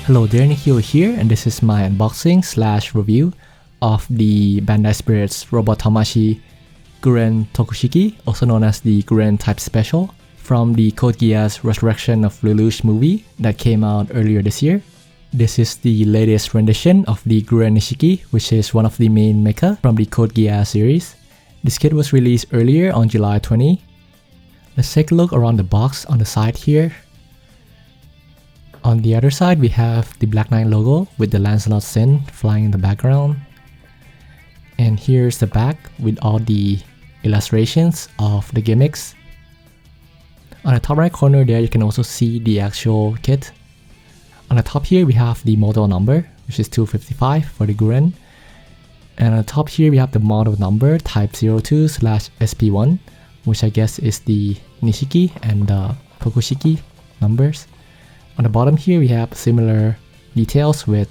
Hello there, Nikhil here, and this is my unboxing slash review of the Bandai Spirits Robot Tamashii Guren Tokushiki, also known as the Guren Type Special, from the Code Geass Resurrection of Lelouch movie that came out earlier this year. This is the latest rendition of the Guren Nishiki, which is one of the main mecha from the Code Geass series. This kit was released earlier on July 20. Let's take a look around the box on the side here. On the other side, we have the Black Knight logo with the Lancelot Sin flying in the background. And here's the back with all the illustrations of the gimmicks. On the top right corner there, you can also see the actual kit. On the top here, we have the model number, which is 255 for the Guren. And on the top here, we have the model number type 02/SP1, which I guess is the Nishiki and the Tokushiki numbers. On the bottom here, we have similar details with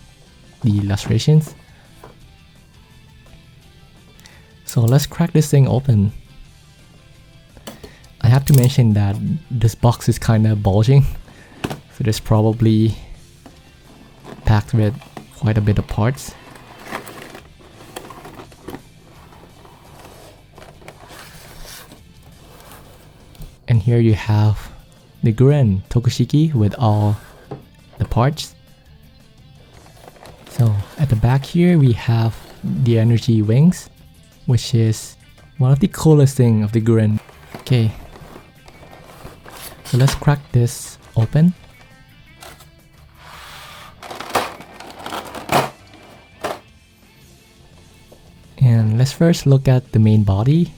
the illustrations. So let's crack this thing open. I have to mention that this box is kind of bulging, so there's probably packed with quite a bit of parts. And here you have the Guren Tokushiki with all the parts. So at the back here we have the energy wings, which is one of the coolest thing of the Guren. Okay, so let's crack this open. And let's first look at the main body.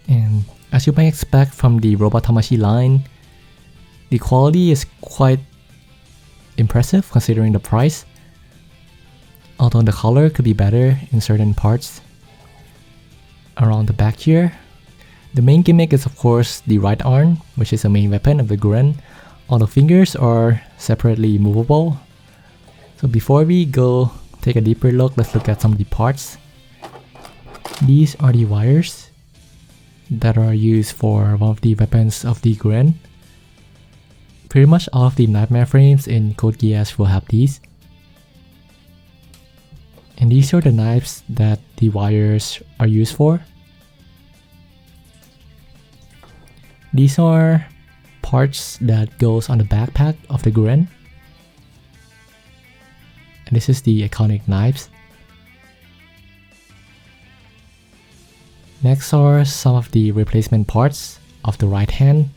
And as you might expect from the Robot Tamashii line, the quality is quite impressive considering the price, although the color could be better in certain parts. Around the back here, the main gimmick is of course the right arm, which is the main weapon of the Guren. All the fingers are separately movable. So before we go take a deeper look, let's look at some of the parts. These are the wires that are used for one of the weapons of the Guren. Pretty much all of the Nightmare frames in Code Geass will have these. And these are the knives that the wires are used for. These are parts that goes on the backpack of the Guren. And this is the iconic knives. Next are some of the replacement parts of the right hand.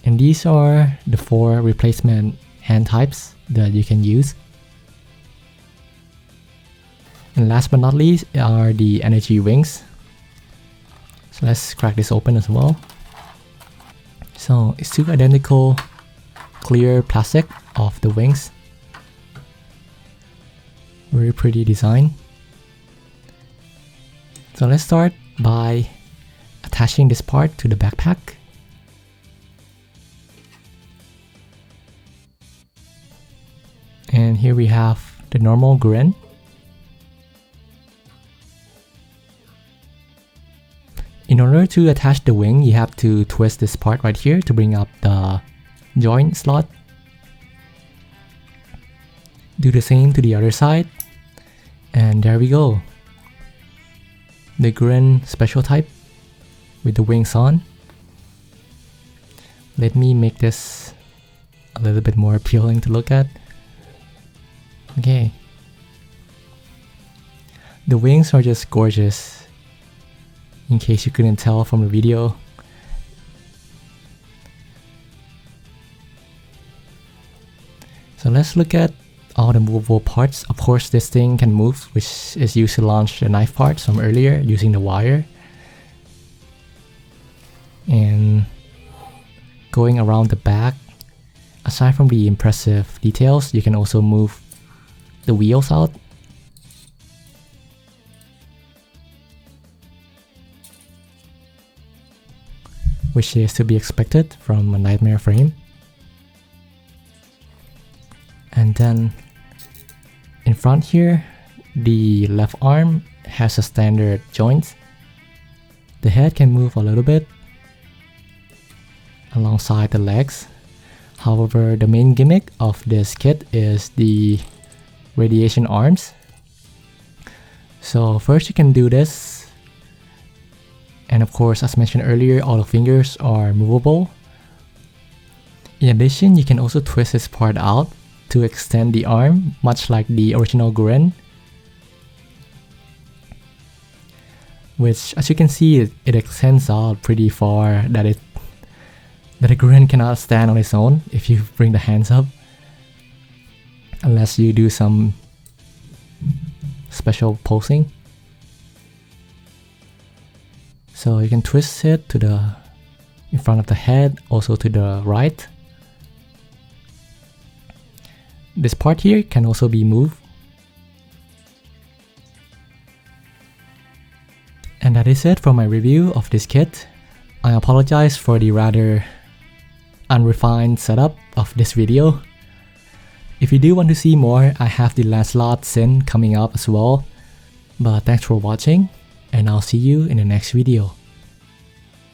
And these are the 4 replacement hand types that you can use. And last but not least are the energy wings. So let's crack this open as well. So it's 2 identical clear plastic of the wings. Very pretty design. So let's start by attaching this part to the backpack. And here we have the normal Guren. In order to attach the wing, you have to twist this part right here to bring up the joint slot. Do the same to the other side. And there we go. The Guren special type with the wings on. Let me make this a little bit more appealing to look at. Okay. The wings are just gorgeous, in case you couldn't tell from the video. So let's look at all the movable parts. Of course, this thing can move, which is used to launch the knife parts from earlier using the wire. And going around the back, aside from the impressive details, you can also move the wheels out. Which is to be expected from a Nightmare frame. And then in front here, the left arm has a standard joint. The head can move a little bit. alongside the legs. However, the main gimmick of this kit is the radiation arms. So first you can do this, and of course, as mentioned earlier, all the fingers are movable. In addition, you can also twist this part out to extend the arm, much like the original Gurren, which, as you can see, it extends out pretty far that a Gurren cannot stand on its own if you bring the hands up, unless you do some special posing. So you can twist it to the in front of the head, also to the right. This part here can also be moved. And that is it for my review of this kit. I apologize for the rather unrefined setup of this video. If you do want to see more, I have the Lancelot Sin coming up as well. But thanks for watching, and I'll see you in the next video.